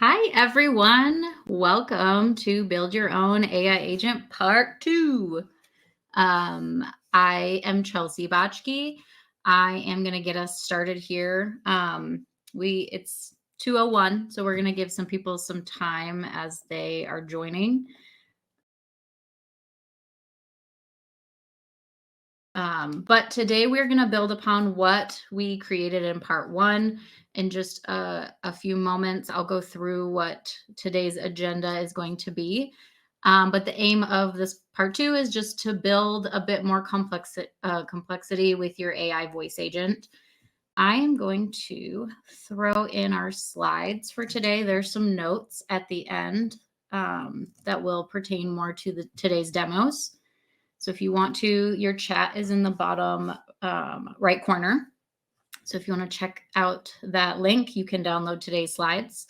Hi, everyone. Welcome to Build Your Own AI Agent Part 2. I am Chelsea Botchke. I am going to get us started here. It's 2:01, so we're going to give some people some time as they are joining. But today we're going to build upon what we created in part 1. In just a few moments, I'll go through what today's agenda is going to be. But the aim of this part 2 is just to build a bit more complexity with your AI voice agent. I am going to throw in our slides for today. There's some notes at the end that will pertain more to today's demos. So if you want to, your chat is in the bottom right corner. So if you want to check out that link, you can download today's slides.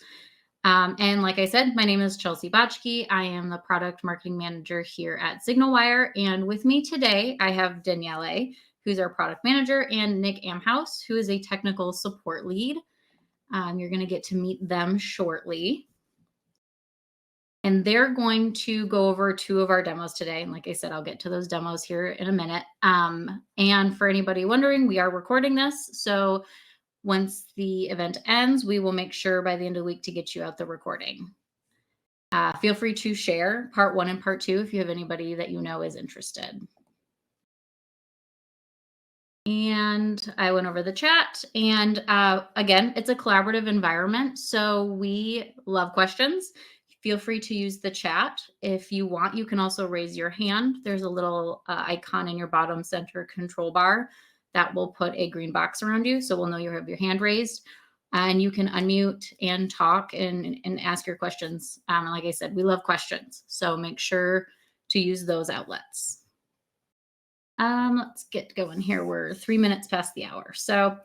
And like I said, my name is Chelsea Botchke. I am the product marketing manager here at LiveWIRE. And with me today, I have Daniele, who's our product manager, and Nick Amhouse, who is a technical support lead. You're going to get to meet them shortly. And they're going to go over 2 of our demos today. And like I said, I'll get to those demos here in a minute. And for anybody wondering, we are recording this. So once the event ends, we will make sure by the end of the week to get you out the recording. Feel free to share part 1 and part 2 if you have anybody that you know is interested. And I went over the chat. And again, it's a collaborative environment. So we love questions. Feel free to use the chat. If you want, you can also raise your hand. There's a little icon in your bottom center control bar that will put a green box around you. So we'll know you have your hand raised. And you can unmute and talk and ask your questions. Like I said, we love questions. So make sure to use those outlets. Let's get going here. We're 3 minutes past the hour. So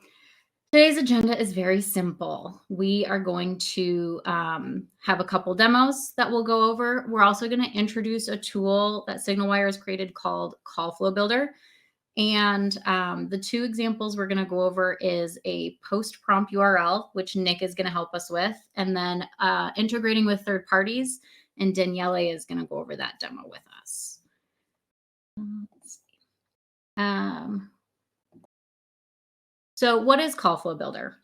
today's agenda is very simple. We are going to have a couple demos that we'll go over. We're also going to introduce a tool that SignalWire has created called Call Flow Builder. And the 2 examples we're going to go over is a post prompt URL, which Nick is going to help us with, and then integrating with third parties. And Daniele is going to go over that demo with us. Let's see. So what is Call Flow Builder?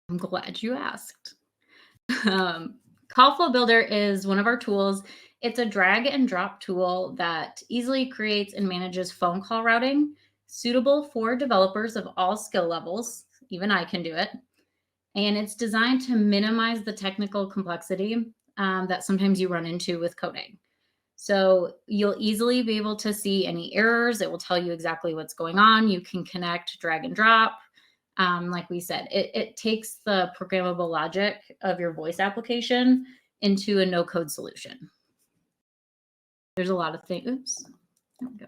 I'm glad you asked. Call Flow Builder is one of our tools. It's a drag and drop tool that easily creates and manages phone call routing, suitable for developers of all skill levels. Even I can do it. And it's designed to minimize the technical complexity that sometimes you run into with coding. So you'll easily be able to see any errors. It will tell you exactly what's going on. You can connect, drag and drop. Like we said, it takes the programmable logic of your voice application into a no-code solution. There's a lot of things. Oops. There we go.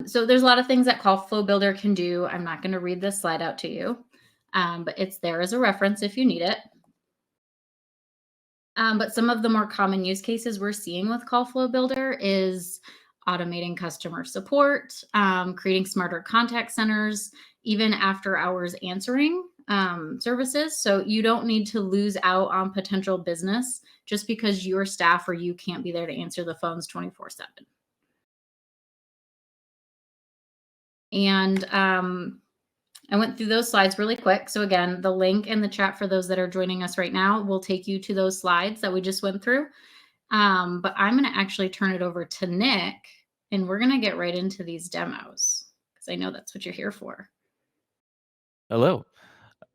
So there's a lot of things that Call Flow Builder can do. I'm not going to read this slide out to you, but it's there as a reference if you need it. But some of the more common use cases we're seeing with Call Flow Builder is automating customer support, creating smarter contact centers, even after hours answering services. So you don't need to lose out on potential business just because your staff or you can't be there to answer the phones 24/7. And I went through those slides really quick. So again, the link in the chat for those that are joining us right now will take you to those slides that we just went through. But I'm going to actually turn it over to Nick, and we're going to get right into these demos because I know that's what you're here for. Hello.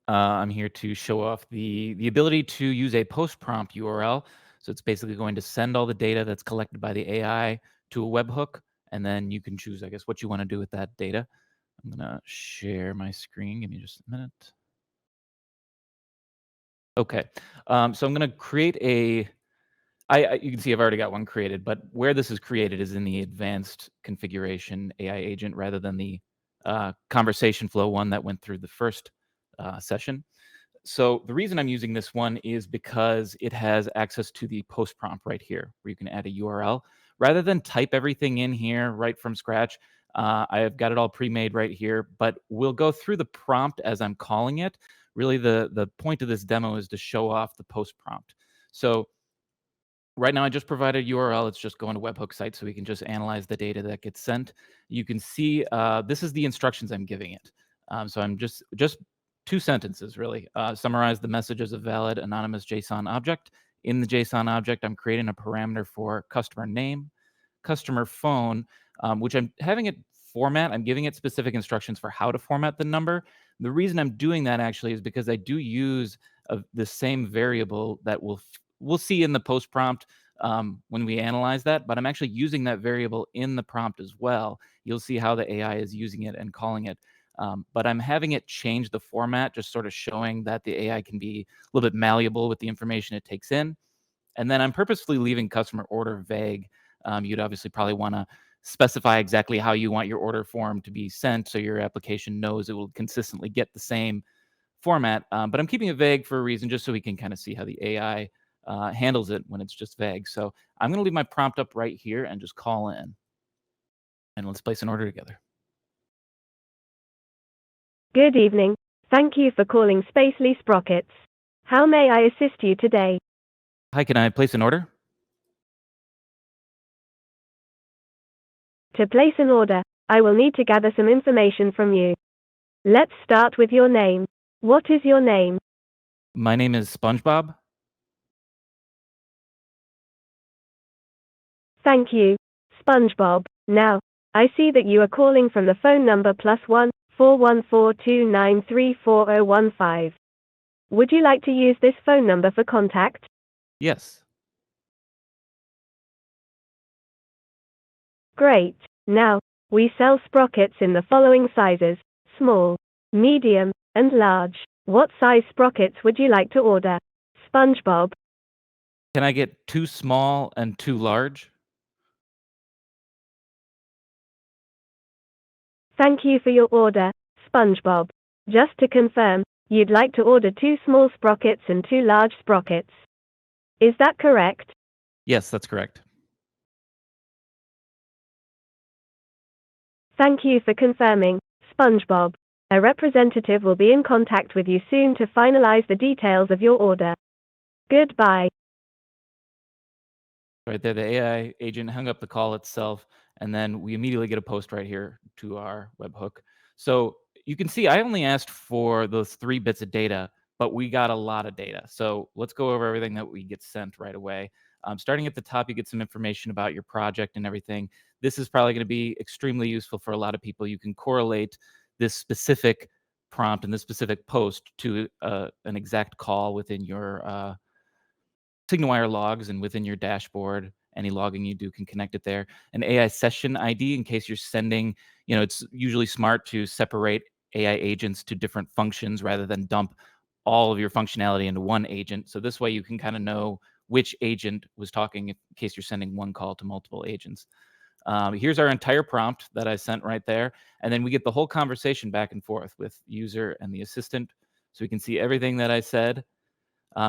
I'm here to show off the ability to use a post prompt URL. So it's basically going to send all the data that's collected by the AI to a webhook, and then you can choose, I guess, what you want to do with that data. I'm going to share my screen. Give me just a minute. Okay. So I'm going to create a you can see I've already got one created, but where this is created is in the advanced configuration AI agent rather than the conversation flow one that went through the first session. So the reason I'm using this one is because it has access to the post prompt right here, where you can add a URL. Rather than type everything in here right from scratch, I have got it all pre-made right here, but we'll go through the prompt as I'm calling it. Really, the point of this demo is to show off the post prompt. So right now, I just provided a URL. It's just going to webhook site so we can just analyze the data that gets sent. You can see this is the instructions I'm giving it. So I'm just 2 sentences really. Summarize the message as a valid anonymous JSON object. In the JSON object, I'm creating a parameter for customer name, customer phone, which I'm having it format. I'm giving it specific instructions for how to format the number. The reason I'm doing that actually is because I do use the same variable that we'll see in the post prompt when we analyze that, but I'm actually using that variable in the prompt as well. You'll see how the AI is using it and calling it. But I'm having it change the format, just sort of showing that the AI can be a little bit malleable with the information it takes in. And then I'm purposefully leaving customer order vague. You'd obviously probably want to specify exactly how you want your order form to be sent so your application knows it will consistently get the same format. But I'm keeping it vague for a reason, just so we can kind of see how the AI handles it when it's just vague. So I'm going to leave my prompt up right here and just call in. And let's place an order together. Good evening. Thank you for calling Spacely Sprockets. How may I assist you today? Hi, can I place an order? To place an order, I will need to gather some information from you. Let's start with your name. What is your name? My name is SpongeBob. Thank you, SpongeBob. Now, I see that you are calling from the phone number +1 4142934015. Would you like to use this phone number for contact? Yes. Great. Now, we sell sprockets in the following sizes: small, medium, and large. What size sprockets would you like to order, SpongeBob? Can I get 2 small and 2 large? Thank you for your order, SpongeBob. Just to confirm, you'd like to order 2 small sprockets and 2 large sprockets. Is that correct? Yes, that's correct. Thank you for confirming, SpongeBob. A representative will be in contact with you soon to finalize the details of your order. Goodbye. Right there, the AI agent hung up the call itself, and then we immediately get a post right here to our webhook. So you can see I only asked for those 3 bits of data, but we got a lot of data. So let's go over everything that we get sent right away. Starting at the top, you get some information about your project and everything. This is probably going to be extremely useful for a lot of people. You can correlate this specific prompt and this specific post to an exact call within your SignalWire logs and within your dashboard. Any logging you do can connect it there. An AI session ID in case you're sending, it's usually smart to separate AI agents to different functions rather than dump all of your functionality into one agent. So this way you can kind of know which agent was talking in case you're sending one call to multiple agents. Here's our entire prompt that I sent right there. And then we get the whole conversation back and forth with user and the assistant. So we can see everything that I said.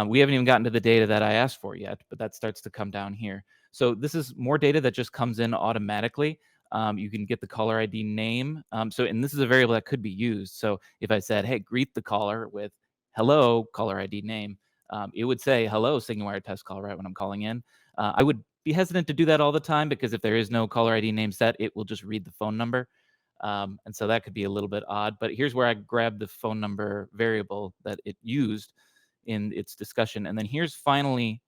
We haven't even gotten to the data that I asked for yet, but that starts to come down here. So this is more data that just comes in automatically. You can get the caller ID name. And this is a variable that could be used. So if I said, hey, greet the caller with hello, caller ID name, it would say hello, SignalWire test call right when I'm calling in. I would be hesitant to do that all the time because if there is no caller ID name set, it will just read the phone number. And so that could be a little bit odd. But here's where I grabbed the phone number variable that it used in its discussion. And then here's finally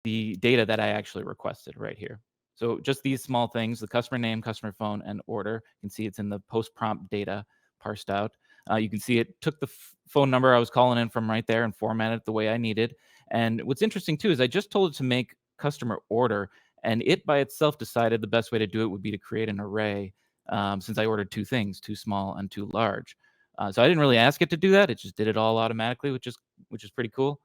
the data that I actually requested right here. So just these small things, the customer name, customer phone, and order. You can see it's in the post prompt data parsed out. You can see it took the phone number I was calling in from right there and formatted it the way I needed. And what's interesting too is I just told it to make customer order, and it by itself decided the best way to do it would be to create an array, since I ordered 2 things, 2 small and 2 large. So I didn't really ask it to do that. It just did it all automatically, which is pretty cool.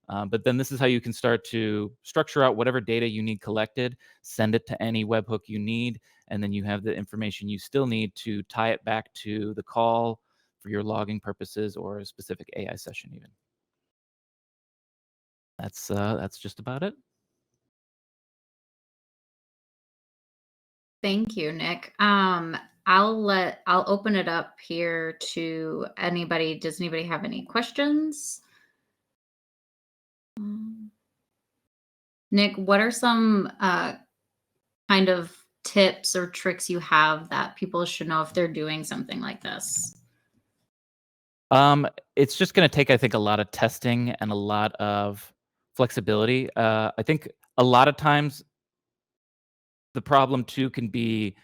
But then this is how you can start to structure out whatever data you need collected, send it to any webhook you need, and then you have the information you still need to tie it back to the call for your logging purposes or a specific AI session even. That's just about it. Thank you, Nick. I'll open it up here to anybody. Does anybody have any questions? Um, Nick, what are some kind of tips or tricks you have that people should know if they're doing something like this? It's just going to take, I think, a lot of testing and a lot of flexibility. I think a lot of times the problem too can be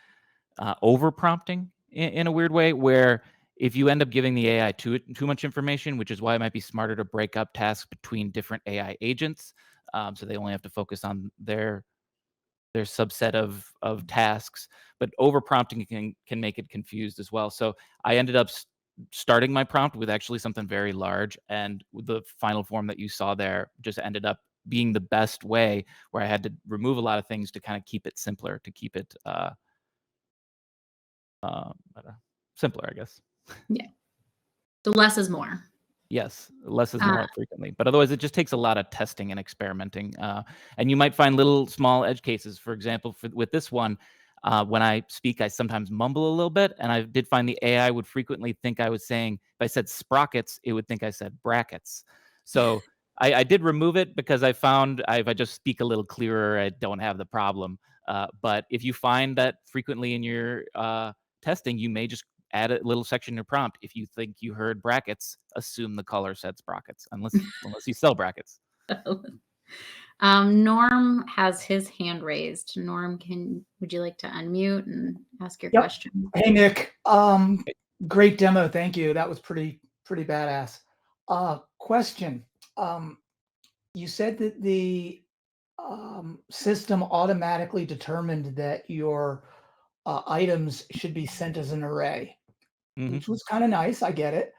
over prompting in a weird way, where if you end up giving the AI too much information, which is why it might be smarter to break up tasks between different AI agents, so they only have to focus on their subset of tasks. But over prompting can make it confused as well. So I ended up starting my prompt with actually something very large, and the final form that you saw there just ended up being the best way, where I had to remove a lot of things to kind of keep it simpler, to keep it better. Simpler, I guess. Yeah. So less is more. Yes, less is Uh, more frequently, but otherwise it just takes a lot of testing and experimenting. And you might find little small edge cases. For example, with this one, when I speak, I sometimes mumble a little bit, and I did find the AI would frequently think I was saying, if I said sprockets, it would think I said brackets. So I did remove it because I found if I just speak a little clearer, I don't have the problem. But if you find that frequently in your testing, you may just add a little section in your prompt. If you think you heard brackets, assume the caller said sprockets, unless you sell brackets. Norm has his hand raised. Norm, would you like to unmute and ask your Yep. question? Hey, Nick. Great demo. Thank you. That was pretty badass. Question. You said that the system automatically determined that your items should be sent as an array, Mhm. which was kind of nice. I get it.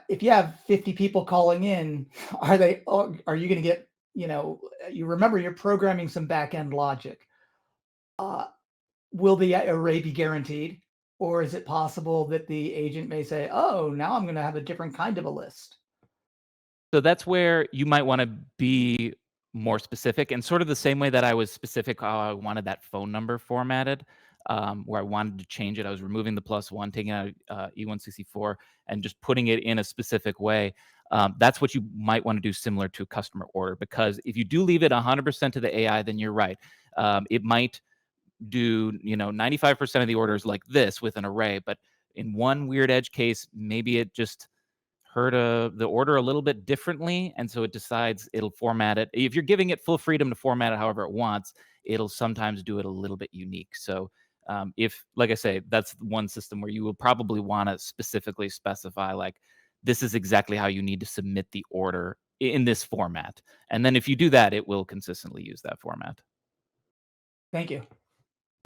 If you have 50 people calling in, are you going to get, you remember you're programming some back end logic. Will the array be guaranteed? Or is it possible that the agent may say, oh, now I'm going to have a different kind of a list? So that's where you might want to be more specific, and sort of the same way that I was specific how I wanted that phone number formatted, where I wanted to change it. I was removing the +1, taking out E164, and just putting it in a specific way. That's what you might want to do similar to a customer order, because if you do leave it 100% to the AI, then you're right. It might do 95% of the orders like this with an array, but in one weird edge case, maybe it just heard the order a little bit differently, and so it decides it'll format it. If you're giving it full freedom to format it however it wants, it'll sometimes do it a little bit unique. So if, like I say, that's one system where you will probably want to specifically specify, like, this is exactly how you need to submit the order in this format, and then if you do that, it will consistently use that format. Thank you.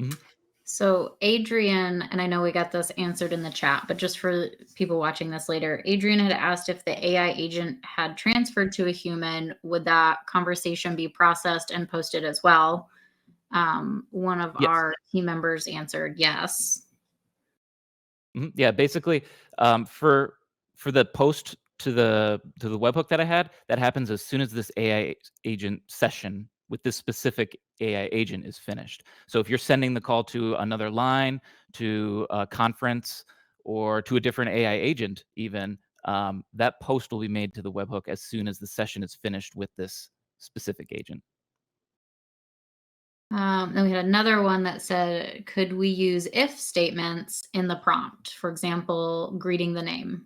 Mhm. So Adrian, and I know we got this answered in the chat, but just for people watching this later, Adrian had asked if the AI agent had transferred to a human, would that conversation be processed and posted as well? One of Yes. our team members answered yes. Yeah, basically, for the post to the webhook that I had, that happens as soon as this AI agent session with this specific AI agent is finished. So if you're sending the call to another line, to a conference, or to a different AI agent, even that post will be made to the webhook as soon as the session is finished with this specific agent. Then we had another one that said, could we use if statements in the prompt? For example, greeting the name.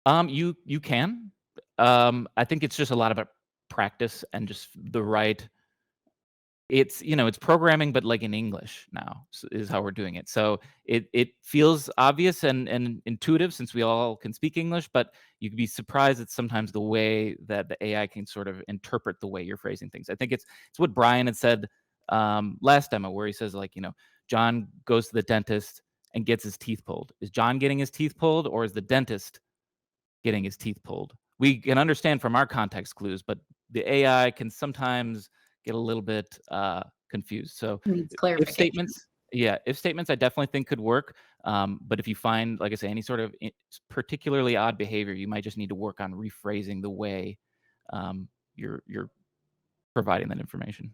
You can. I think it's just a lot about practice and just the right. It's programming, but like in English now is how we're doing it. So it feels obvious and intuitive since we all can speak English, but you could be surprised at sometimes the way that the AI can sort of interpret the way you're phrasing things. I think it's what Brian had said last demo, where he says, like, John goes to the dentist and gets his teeth pulled. Is John getting his teeth pulled, or is the dentist getting his teeth pulled? We can understand from our context clues, but the AI can sometimes get a little bit confused. So Needs if clarification. statements I definitely think could work. But if you find, like I say, any sort of particularly odd behavior, you might just need to work on rephrasing the way you're providing that information.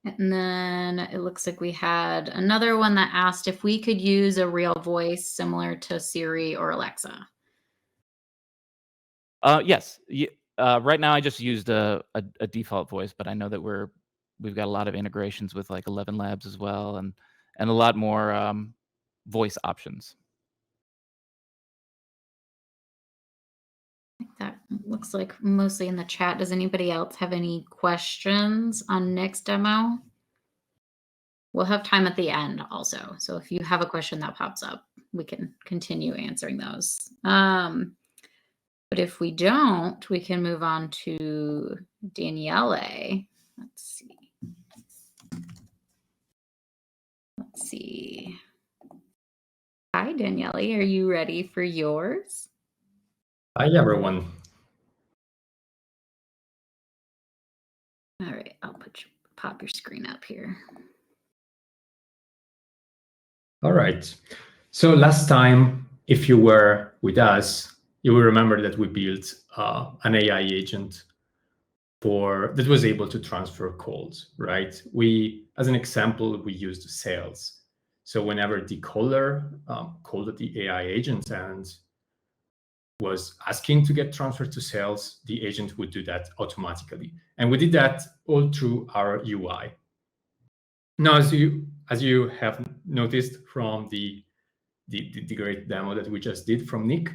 And then it looks like we had another one that asked if we could use a real voice similar to Siri or Alexa. Yes. Right now I just used a default voice, but I know that we've got a lot of integrations with like 11 Labs as well, and a lot more voice options. That looks like mostly in the chat. Does anybody else have any questions on Nick's demo? We'll have time at the end also. So if you have a question that pops up, we can continue answering those. But if we don't, we can move on to Daniele. Let's see. Let's see. Hi, Daniele. Are you ready for yours? Hi, everyone. All right, I'll pop your screen up here. All right. So last time, if you were with us, you will remember that we built an AI agent that was able to transfer calls, right? As an example, we used sales. So whenever the caller called the AI agent and was asking to get transferred to sales, the agent would do that automatically. And we did that all through our UI. Now, as you have noticed from the great demo that we just did from Nick,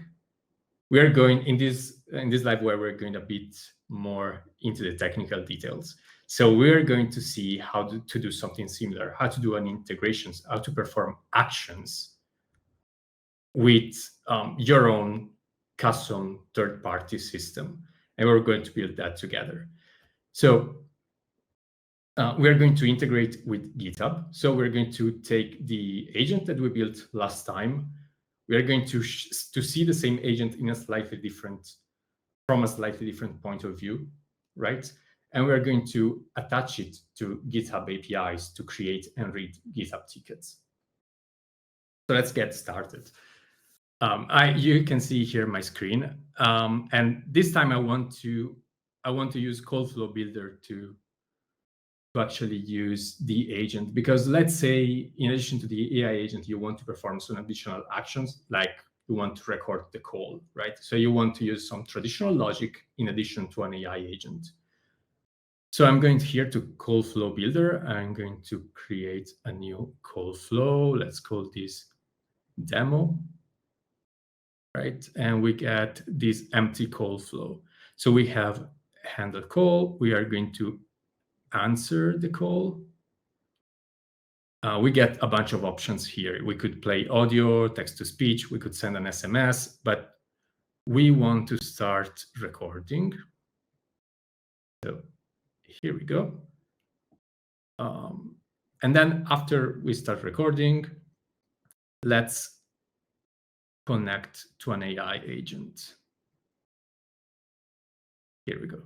we are going in this LiveWIRE, we're going a bit more into the technical details. So we're going to see how to do something similar, how to do an integrations, how to perform actions with your own custom third-party system. And we're going to build that together. So we're going to integrate with GitHub. So we're going to take the agent that we built last time. We are going to see the same agent from a slightly different point of view, right? And we're going to attach it to GitHub APIs to create and read GitHub tickets. So let's get started. You can see here my screen, and this time I want to use Coldflow Builder to actually use the agent, because let's say in addition to the AI agent, you want to perform some additional actions, like you want to record the call, right? So you want to use some traditional logic in addition to an AI agent. So I'm going here to Coldflow Builder. I'm going to create a new Coldflow. Let's call this demo, right? And we get this empty Coldflow. So we have handle call. We are going to answer the call. We get a bunch of options here. We could play audio, text to speech. We could send an SMS, but we want to start recording. So here we go. And then after we start recording, let's connect to an AI agent. Here we go.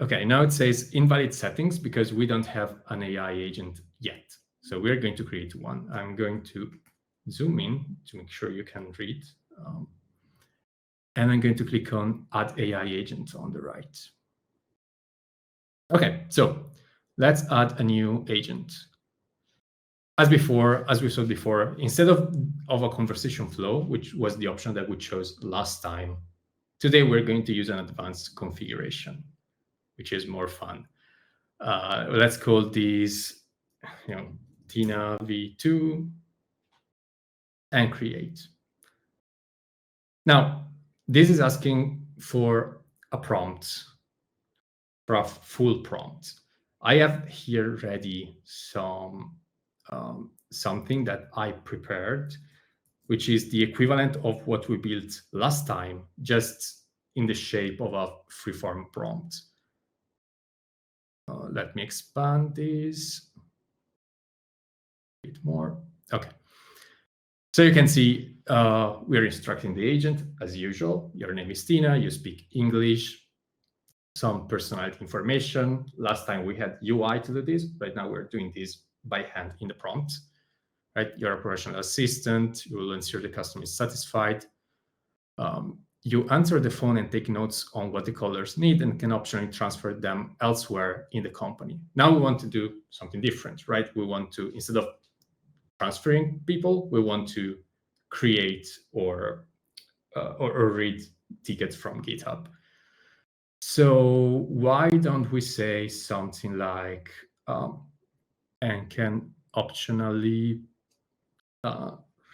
Okay, now it says invalid settings because we don't have an AI agent yet. So we're going to create one. I'm going to zoom in to make sure you can read. And I'm going to click on Add AI Agent on the right. Okay, so let's add a new agent. As we saw before, instead of a conversation flow, which was the option that we chose last time, today we're going to use an advanced configuration, which is more fun. Let's call these, Tina V2 and create. Now, this is asking for a prompt, for a full prompt. I have here ready something that I prepared, which is the equivalent of what we built last time, just in the shape of a freeform prompt. Let me expand this a bit more. Okay. So you can see we're instructing the agent as usual. Your name is Tina, you speak English, some personality information. Last time we had UI to do this. Right now we're doing this by hand in the prompt. Right? You're a professional assistant. You will ensure the customer is satisfied. you answer the phone and take notes on what the callers need and can optionally transfer them elsewhere in the company. Now we want to do something different, right? We want to, instead of transferring people, we want to create or read tickets from GitHub. So why don't we say something like, and can optionally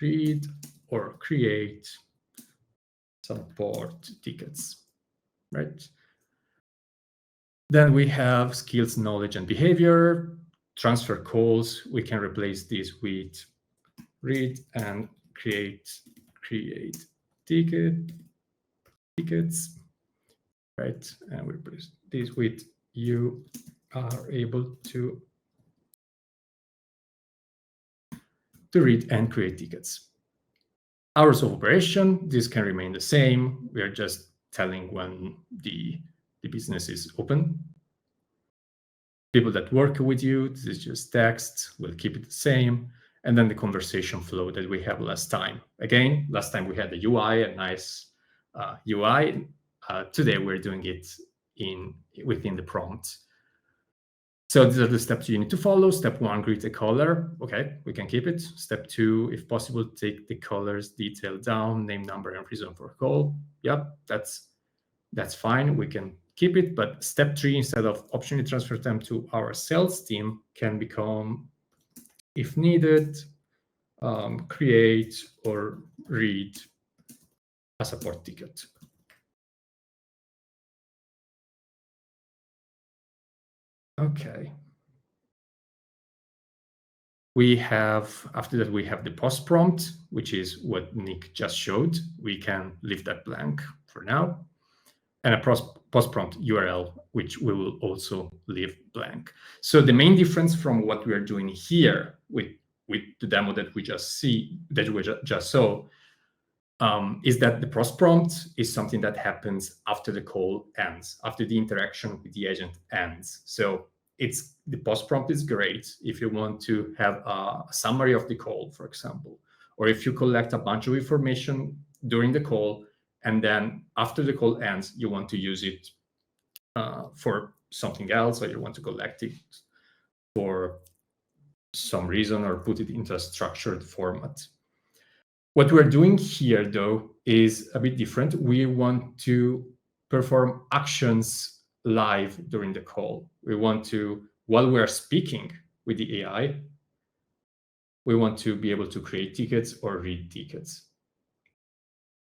read or create support tickets, right? Then we have skills, knowledge, and behavior. Transfer calls, we can replace this with read and create tickets, right? And we replace this with you are able to read and create tickets. Hours of operation, this can remain the same. We are just telling when the business is open. People that work with you, this is just text, we'll keep it the same. And then the conversation flow that we had last time. Again, last time we had the UI, a nice UI. Today we're doing it within the prompt. So these are the steps you need to follow. Step 1, create a caller. Okay, we can keep it. Step 2, if possible, take the caller's detail down, name, number, and reason for call. Yep, that's fine. We can keep it. But step 3, instead of optionally transfer them to our sales team, can become, if needed, create or read a support ticket. Okay. We have, after that, we have the post prompt, which is what Nick just showed. We can leave that blank for now. And a post prompt URL, which we will also leave blank. So the main difference from what we are doing here with the demo that we just saw, is that the post prompt is something that happens after the call ends, after the interaction with the agent ends. So the post prompt is great if you want to have a summary of the call, for example, or if you collect a bunch of information during the call, and then after the call ends, you want to use it for something else, or you want to collect it for some reason or put it into a structured format. What we're doing here, though, is a bit different. We want to perform actions live during the call. We want to, while we're speaking with the AI, we want to be able to create tickets or read tickets,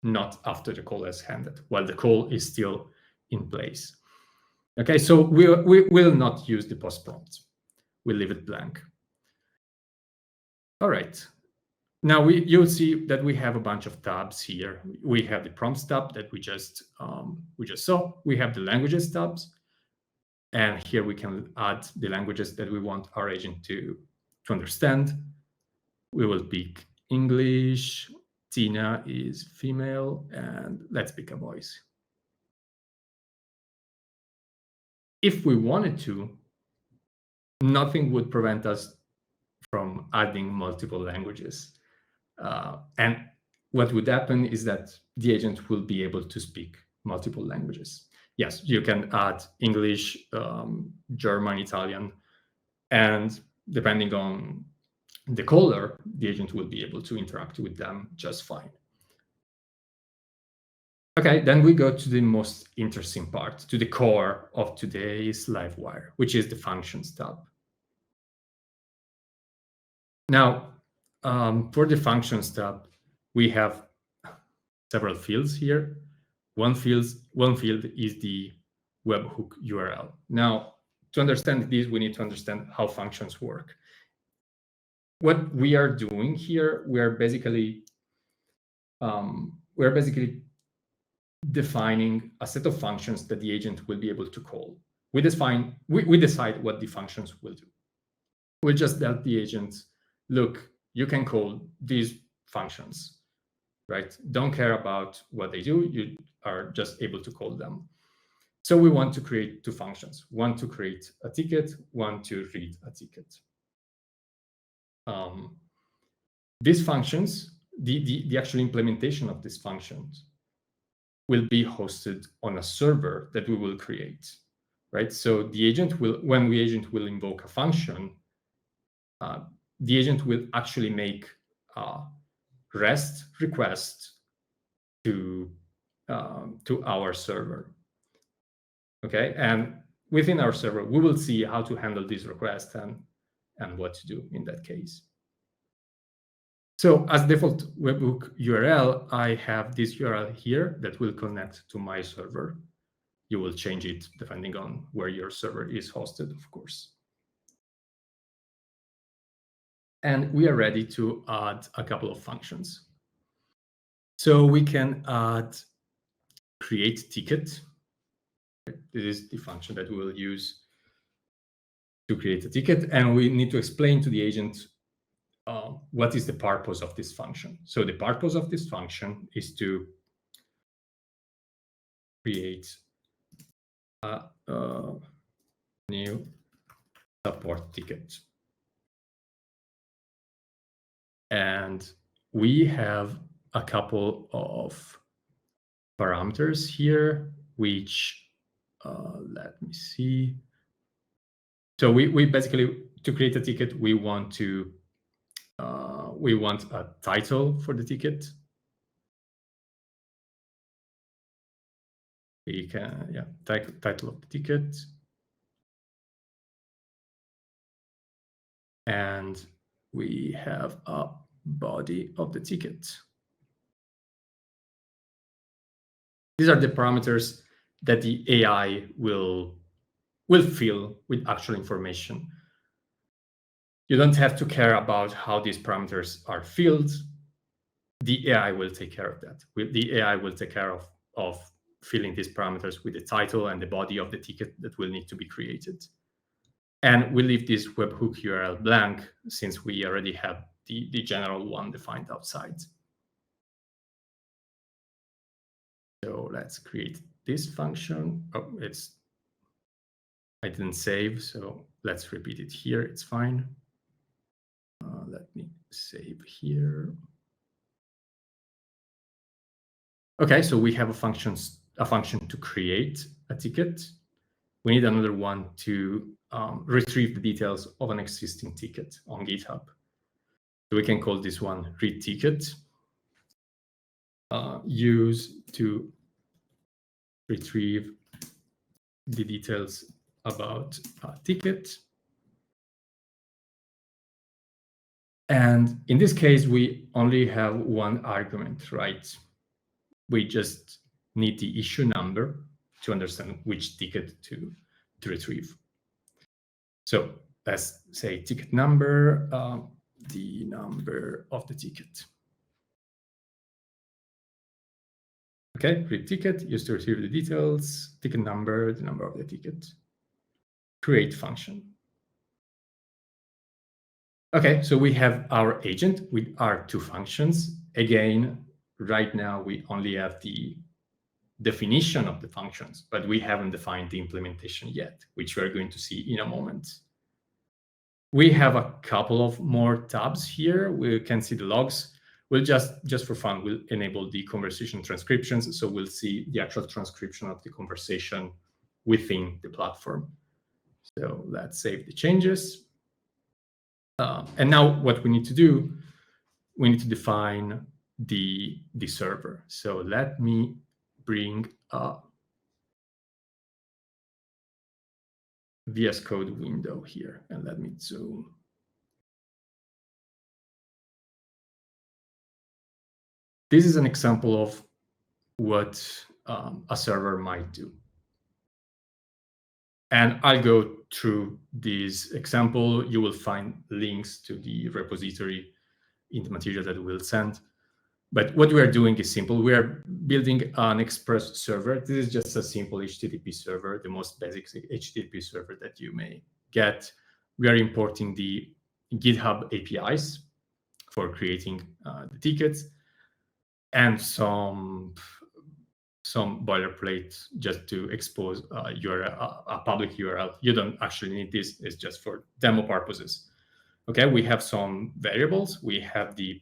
not after the call has ended, while the call is still in place. Okay, so we will not use the post prompt. We'll leave it blank. All right. Now you'll see that we have a bunch of tabs here. We have the prompts tab that we just saw. We have the languages tabs, and here we can add the languages that we want our agent to understand. We will pick English. Tina is female, and let's pick a voice. If we wanted to, nothing would prevent us from adding multiple languages. And what would happen is that the agent will be able to speak multiple languages. Yes, you can add English, German, Italian, and depending on the caller, the agent will be able to interact with them just fine. Okay, then we go to the most interesting part, to the core of today's LiveWIRE, which is the Functions tab. Now, for the Functions tab, we have several fields here. One field is the webhook URL. Now, to understand this, we need to understand how functions work. What we are doing here, we're basically defining a set of functions that the agent will be able to call. We decide what the functions will do. We'll just tell the agent, look, you can call these functions, right? Don't care about what they do. You are just able to call them. So we want to create two functions, one to create a ticket, one to read a ticket. These functions, the actual implementation of these functions will be hosted on a server that we will create, right? So the agent will, when the agent will invoke a function, the agent will actually make a REST request to our server. Okay, and within our server, we will see how to handle this request and what to do in that case. So as default webhook URL, I have this URL here that will connect to my server. You will change it depending on where your server is hosted, of course. And we are ready to add a couple of functions. So we can add create ticket. This is the function that we will use to create a ticket. And we need to explain to the agent what is the purpose of this function. So the purpose of this function is to create a new support ticket. And we have a couple of parameters here, which, let me see. So we basically, to create a ticket, we want a title for the ticket. We can, yeah, title of the ticket. And we have a body of the ticket. These are the parameters that the AI will fill with actual information. You don't have to care about how these parameters are filled. The AI will take care of that. The AI will take care of filling these parameters with the title and the body of the ticket that will need to be created. And we leave this webhook URL blank since we already have the general one defined outside. So let's create this function. Oh, I didn't save, so let's repeat it here. It's fine. Let me save here. Okay, so we have a function to create a ticket. We need another one to retrieve the details of an existing ticket on GitHub. So we can call this one read ticket. Use to retrieve the details about a ticket. And in this case, we only have one argument, right? We just need the issue number to understand which ticket to retrieve. So let's say ticket number, the number of the ticket. Okay, read ticket, use to retrieve the details, ticket number, the number of the ticket. Create function. Okay, so we have our agent with our two functions. Again, right now we only have the definition of the functions, but we haven't defined the implementation yet, which we're going to see in a moment. We have a couple of more tabs here. We can see the logs. We'll just for fun, we'll enable the conversation transcriptions. So we'll see the actual transcription of the conversation within the platform. So let's save the changes. And now what we need to do, we need to define the server. So let me bring a VS Code window here, and let me zoom. This is an example of what a server might do. And I'll go through this example. You will find links to the repository in the material that we'll send. But what we are doing is simple. We are building an Express server. This is just a simple HTTP server, the most basic HTTP server that you may get. We are importing the GitHub APIs for creating the tickets and some boilerplate just to expose a public URL. You don't actually need this. It's just for demo purposes. Okay, we have some variables. We have the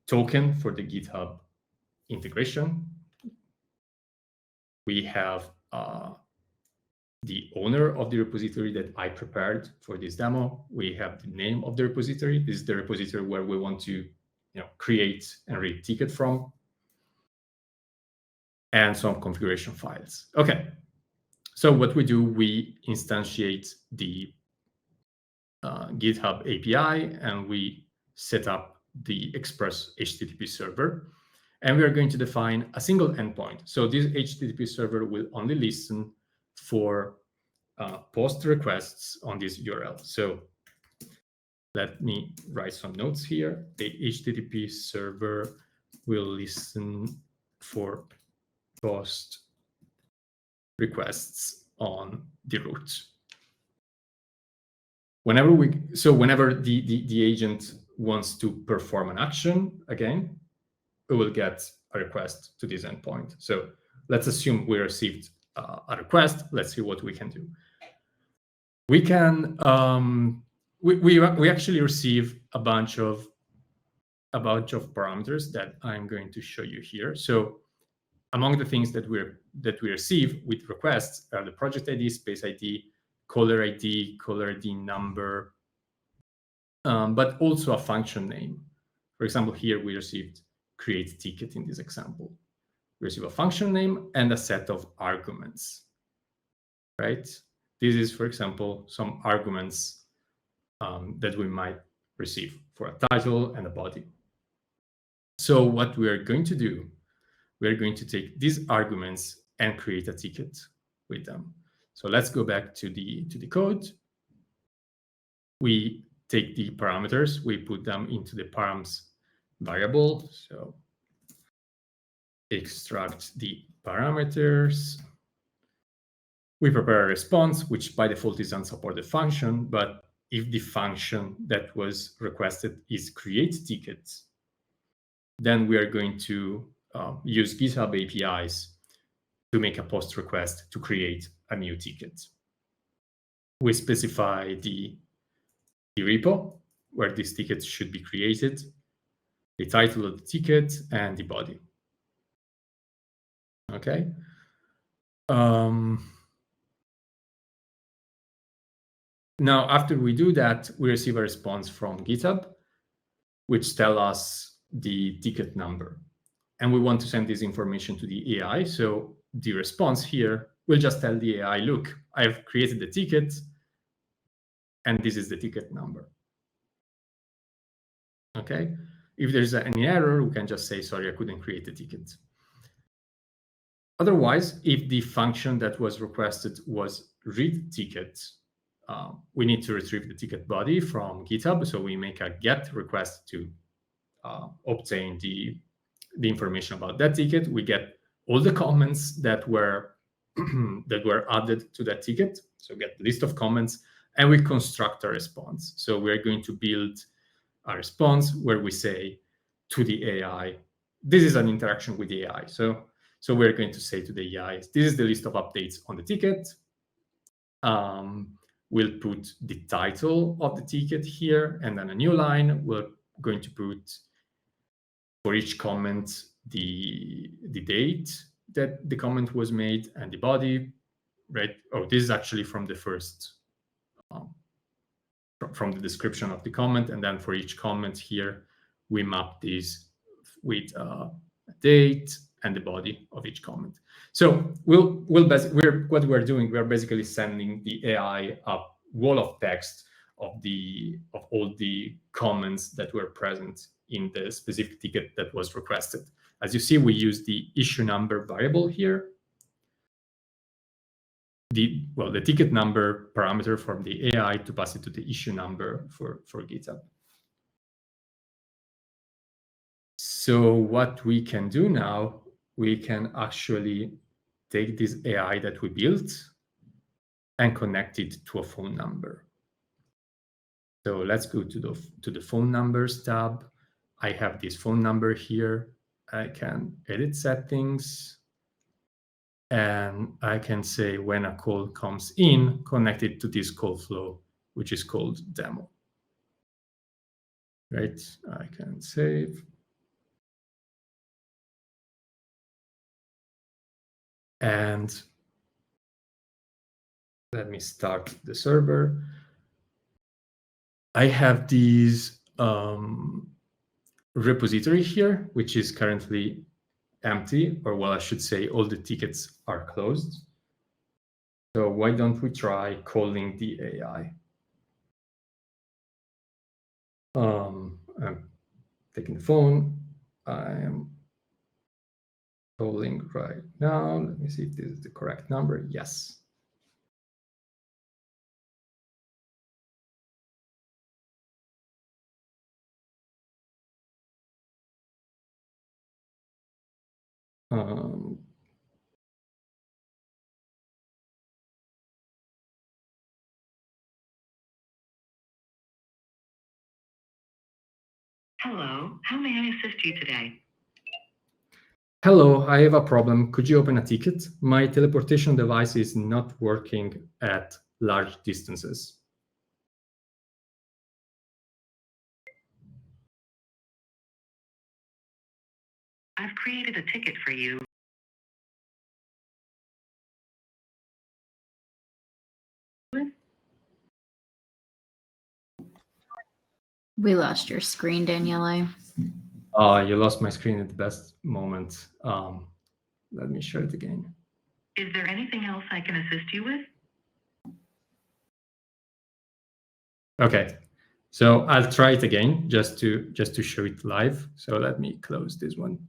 token for the GitHub integration. We have the owner of the repository that I prepared for this demo. We have the name of the repository. This is the repository where we want to create and read ticket from, and some configuration files. Okay, so what we do, we instantiate the GitHub API, and we set up the Express HTTP server. And we are going to define a single endpoint. So this HTTP server will only listen for post requests on this URL. So let me write some notes here. The HTTP server will listen for post requests on the route. Whenever the agent wants to perform an action, again, it will get a request to this endpoint. So let's assume we received a request. Let's see what we can do. We can we actually receive a bunch of parameters that I'm going to show you here. So among the things that we receive with requests are the project ID, space ID, caller ID number, but also a function name. For example, here we received create ticket in this example. We receive a function name and a set of arguments, right? This is, for example, some arguments that we might receive for a title and a body. So what we are going to do, we're going to take these arguments and create a ticket with them. So let's go back to the code. We take the parameters, we put them into the params variable. So extract the parameters. We prepare a response, which by default is unsupported function, but if the function that was requested is create tickets, then we are going to use GitHub APIs to make a post request to create a new ticket. We specify the repo where this ticket should be created, the title of the ticket, and the body. Okay. Now, after we do that, we receive a response from GitHub, which tells us the ticket number. And we want to send this information to the AI. So the response here will just tell the AI, look, I've created the ticket, and this is the ticket number. Okay. If there's any error, we can just say, sorry, I couldn't create the ticket. Otherwise, if the function that was requested was read ticket, we need to retrieve the ticket body from GitHub. So we make a get request to obtain the information about that ticket. We get all the comments that were added to that ticket. So get the list of comments, and we construct a response. So we're going to build a response where we say to the AI, this is an interaction with the AI. So we're going to say to the AI, this is the list of updates on the ticket. We'll put the title of the ticket here, and then a new line. We're going to put for each comment the date that the comment was made and the body, right? Oh, this is actually from the first, from the description of the comment. And then for each comment here, we map this with a date and the body of each comment. So what we're doing, we're basically sending the AI a wall of text of all the comments that were present in the specific ticket that was requested. As you see, we use the issue number variable here. The ticket number parameter from the AI to pass it to the issue number for GitHub. So what we can do now, we can actually take this AI that we built and connect it to a phone number. So let's go to the phone numbers tab. I have this phone number here. I can edit settings, and I can say when a call comes in, connect it to this call flow, which is called demo. Right? I can save. And let me start the server. I have these repository here, which is currently empty, or well, I should say all the tickets are closed. So why don't we try calling the AI? I'm taking the phone. I am calling right now. Let me see if this is the correct number. Yes. Hello, how may I assist you today? Hello, I have a problem. Could you open a ticket? My teleportation device is not working at large distances. I've created a ticket for you. We lost your screen, Daniele. You lost my screen at the best moment. Let me share it again. Is there anything else I can assist you with? Okay, so I'll try it again just to show it live. So let me close this one.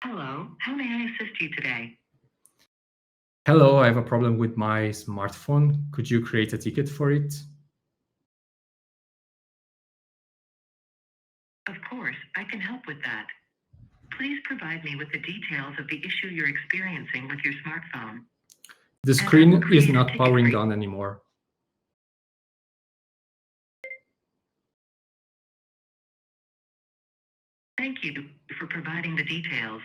Hello, how may I assist you today? Hello, I have a problem with my smartphone. Could you create a ticket for it? Of course, I can help with that. Please provide me with the details of the issue you're experiencing with your smartphone. The screen is not powering on anymore. Thank you for providing the details.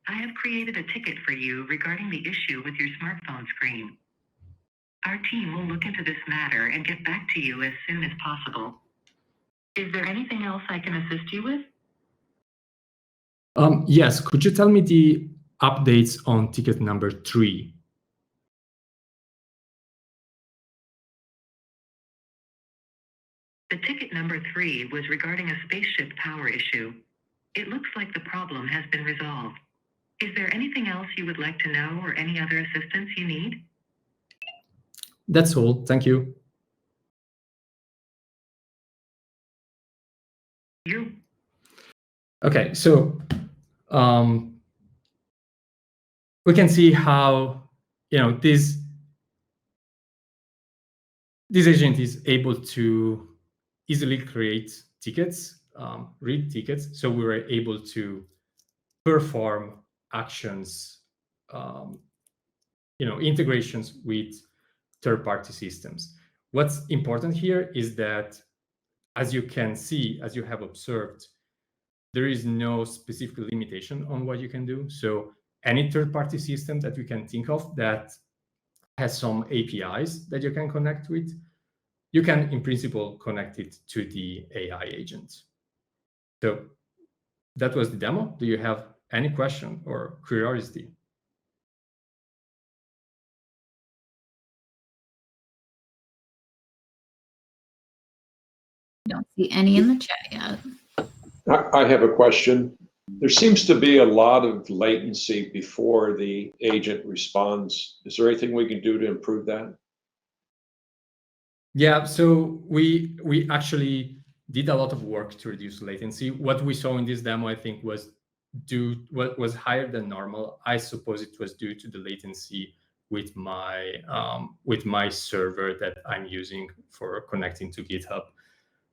I have created a ticket for you regarding the issue with your smartphone screen. Our team will look into this matter and get back to you as soon as possible. Is there anything else I can assist you with? Yes, could you tell me the updates on ticket number 3? The ticket number 3 was regarding a spaceship power issue. It looks like the problem has been resolved. Is there anything else you would like to know or any other assistance you need? That's all. Thank you. Okay, so we can see how this agent is able to easily create tickets, read tickets. So we were able to perform actions, integrations with third-party systems. What's important here is that, as you can see, as you have observed, there is no specific limitation on what you can do. So any third-party system that you can think of that has some APIs that you can connect with, you can, in principle, connect it to the AI agent. So that was the demo. Do you have any question or curiosity? Don't see any in the chat yet. I have a question. There seems to be a lot of latency before the agent responds. Is there anything we can do to improve that? Yeah, so we actually did a lot of work to reduce latency. What we saw in this demo, I think, was higher than normal. I suppose it was due to the latency with my server that I'm using for connecting to GitHub.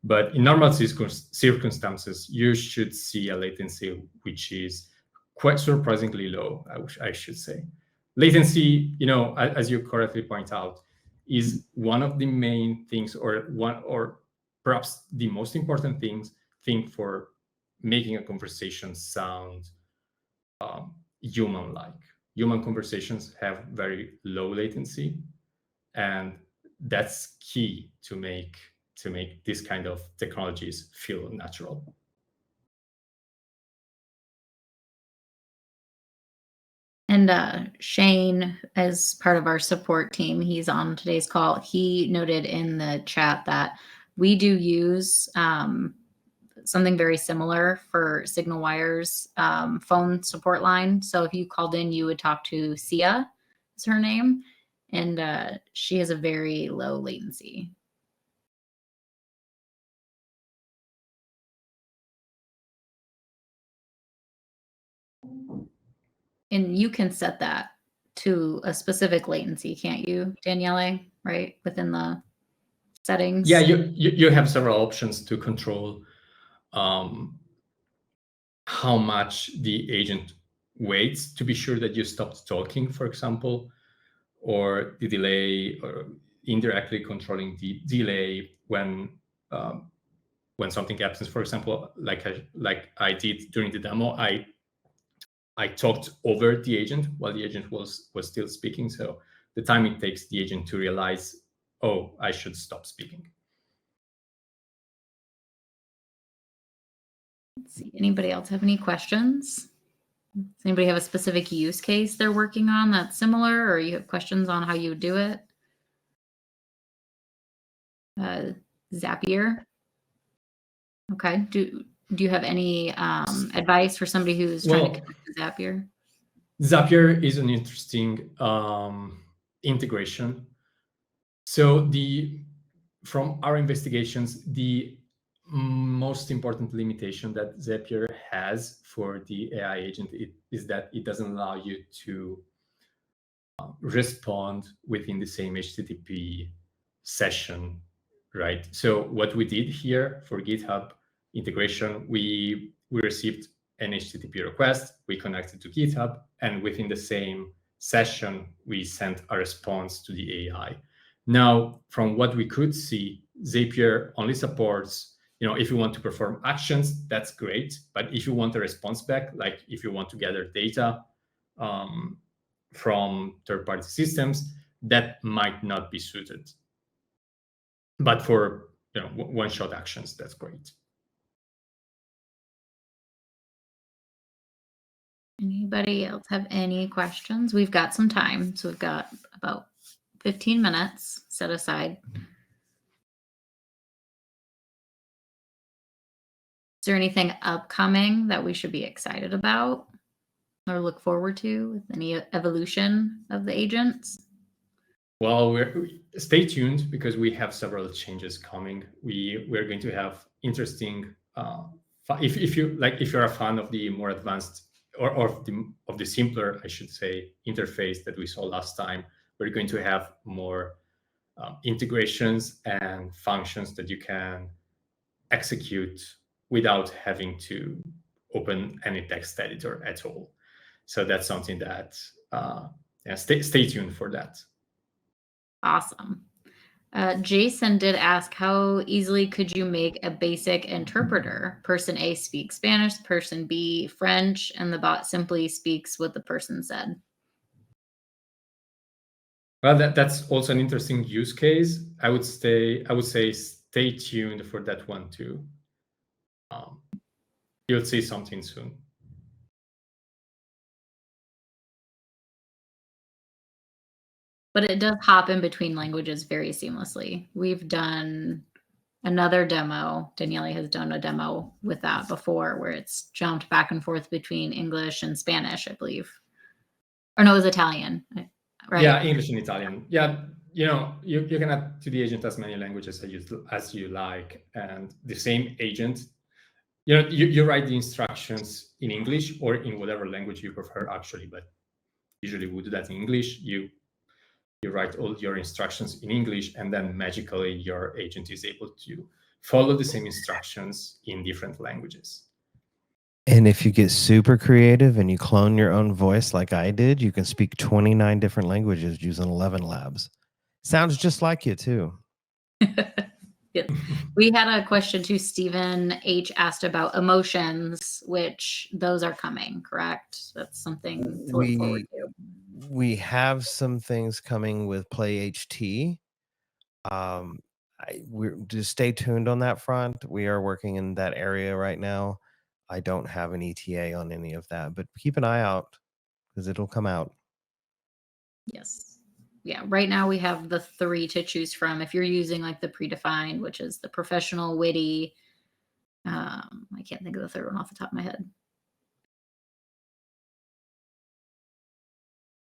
But in normal circumstances, you should see a latency which is quite surprisingly low, I should say. Latency, as you correctly point out, is one of the main things, or perhaps the most important thing for making a conversation sound human-like. Human conversations have very low latency, and that's key to make this kind of technologies feel natural. And Shane, as part of our support team, he's on today's call. He noted in the chat that we do use something very similar for SignalWire's phone support line. So if you called in, you would talk to Sia, is her name, and she has a very low latency. And you can set that to a specific latency, can't you, Daniele? Right, within the settings. Yeah, you have several options to control how much the agent waits to be sure that you stopped talking, for example, or the delay, or indirectly controlling the delay when something happens. For example, like I did during the demo, I talked over the agent while the agent was still speaking. So the time it takes the agent to realize, oh, I should stop speaking. Let's see. Anybody else have any questions? Does anybody have a specific use case they're working on that's similar, or you have questions on how you would do it? Zapier. Okay. Do you have any advice for somebody who's trying to connect to Zapier? Zapier is an interesting integration. So from our investigations, the most important limitation that Zapier has for the AI agent is that it doesn't allow you to respond within the same HTTP session, right? So what we did here for GitHub integration, we received an HTTP request, we connected to GitHub, and within the same session, we sent a response to the AI. Now, from what we could see, Zapier only supports, if you want to perform actions, that's great. But if you want a response back, like if you want to gather data from third-party systems, that might not be suited. But for one-shot actions, that's great. Anybody else have any questions? We've got some time, so we've got about 15 minutes set aside. Is there anything upcoming that we should be excited about or look forward to with any evolution of the agents? Well, stay tuned because we have several changes coming. We're going to have interesting. If you're a fan of the more advanced or of the simpler, I should say, interface that we saw last time, we're going to have more integrations and functions that you can execute without having to open any text editor at all. So that's something that stay tuned for that. Awesome. Jason did ask, how easily could you make a basic interpreter? Person A speaks Spanish, person B French, and the bot simply speaks what the person said. Well, that's also an interesting use case. I would say stay tuned for that one too. You'll see something soon. But it does hop in between languages very seamlessly. We've done another demo. Daniele has done a demo with that before where it's jumped back and forth between English and Spanish, I believe. Or no, it was Italian, right? Yeah, English and Italian. Yeah, you can add to the agent as many languages as you like. And the same agent, you write the instructions in English or in whatever language you prefer, actually. But usually we do that in English. You write all your instructions in English, and then magically your agent is able to follow the same instructions in different languages. And if you get super creative and you clone your own voice like I did, you can speak 29 different languages using 11 labs. Sounds just like you too. We had a question too. Stephen H asked about emotions, which those are coming, correct? That's something to look forward to. We have some things coming with Play HT. We're just stay tuned on that front. We are working in that area right now. I don't have an ETA on any of that, but keep an eye out because it'll come out. Yes. Yeah. Right now we have the 3 to choose from. If you're using like the predefined, which is the professional, witty. I can't think of the third one off the top of my head.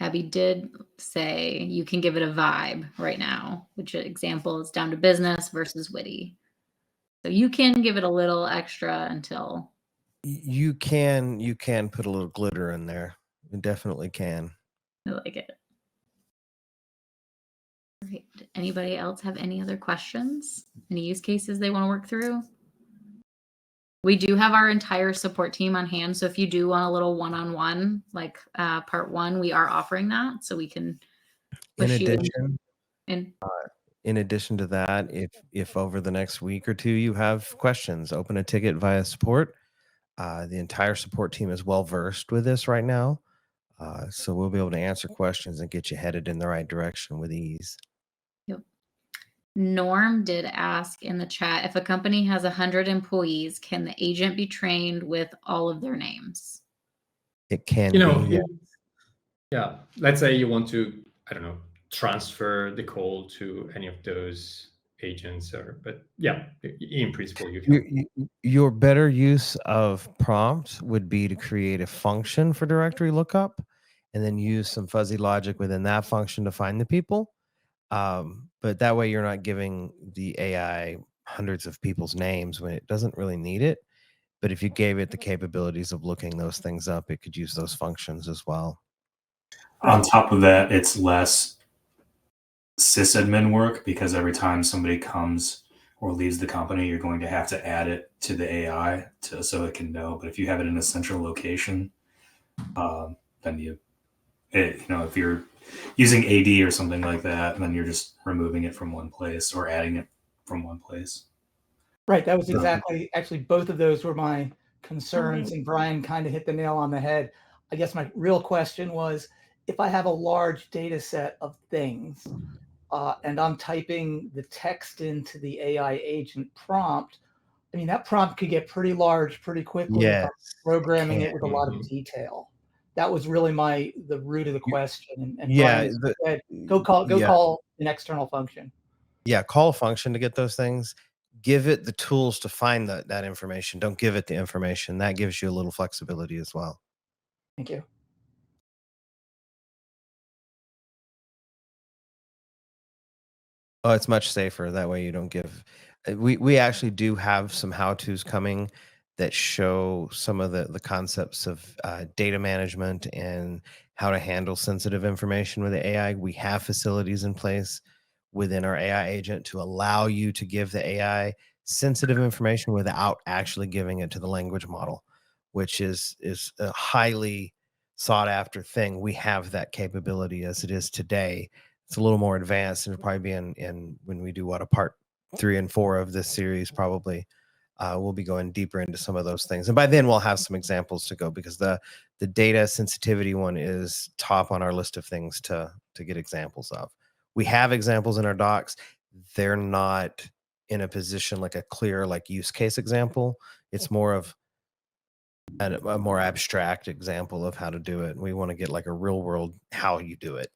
Abby did say you can give it a vibe right now, which example is down to business versus witty. So you can give it a little extra until You can put a little glitter in there. You definitely can. I like it. Great. Anybody else have any other questions? Any use cases they want to work through? We do have our entire support team on hand. So if you do want a little one-on-one, like part 1, we are offering that. So we can push you in. In addition to that, if over the next week or 2 you have questions, open a ticket via support. The entire support team is well versed with this right now. So we'll be able to answer questions and get you headed in the right direction with ease. Yep. Norm did ask in the chat, if a company has 100 employees, can the agent be trained with all of their names? It can You know, be. Yeah. yeah. Let's say you want to, I don't know, transfer the call to any of those agents, but yeah, in principle, you can. Your better use of prompt would be to create a function for directory lookup and then use some fuzzy logic within that function to find the people. But that way you're not giving the AI hundreds of people's names when it doesn't really need it. But if you gave it the capabilities of looking those things up, it could use those functions as well. On top of that, it's less sysadmin work because every time somebody comes or leaves the company, you're going to have to add it to the AI so it can know. But if you have it in a central location, then if you're using AD or something like that, then you're just removing it from one place or adding it from one place. Right. That was actually both of those were my concerns, and Brian kind of hit the nail on the head. I guess my real question was, if I have a large data set of things and I'm typing the text into the AI agent prompt, I mean, that prompt could get pretty large pretty quickly if I'm programming it with a lot of detail. That was really the root of the question. And Yeah, Brian said, go call an external function. Yeah, call a function to get those things. Give it the tools to find that information. Don't give it the information. That gives you a little flexibility as well. Thank you. Oh, it's much safer. That way you don't give. We actually do have some how-tos coming that show some of the concepts of data management and how to handle sensitive information with the AI. We have facilities in place within our AI agent to allow you to give the AI sensitive information without actually giving it to the language model, which is a highly sought after thing. We have that capability as it is today. It's a little more advanced, and it'll probably be in when we do a part 3 and 4 of this series, probably. We'll be going deeper into some of those things. And by then we'll have some examples to go because the data sensitivity one is top on our list of things to get examples of. We have examples in our docs. They're not in a position like a clear use case example. It's more of a more abstract example of how to do it. We want to get a real world how you do it.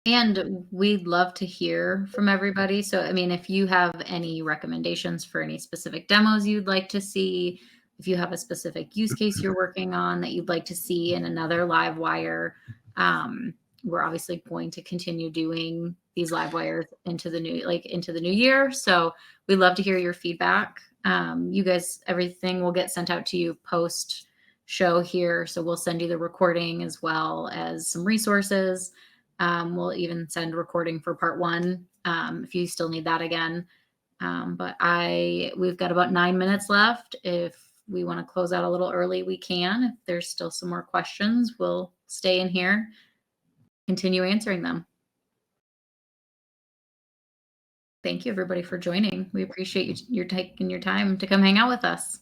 And we'd love to hear from everybody. So, I mean, if you have any recommendations for any specific demos you'd like to see, if you have a specific use case you're working on that you'd like to see in another LiveWire, we're obviously going to continue doing these LiveWires into the new year. So we'd love to hear your feedback. You guys, everything will get sent out to you post show here. So we'll send you the recording as well as some resources. We'll even send recording for part 1 if you still need that again. But we've got about 9 minutes left. If we want to close out a little early, we can. If there's still some more questions, we'll stay in here, continue answering them. thank you everybody for joining. We appreciate you taking your time to come hang out with us.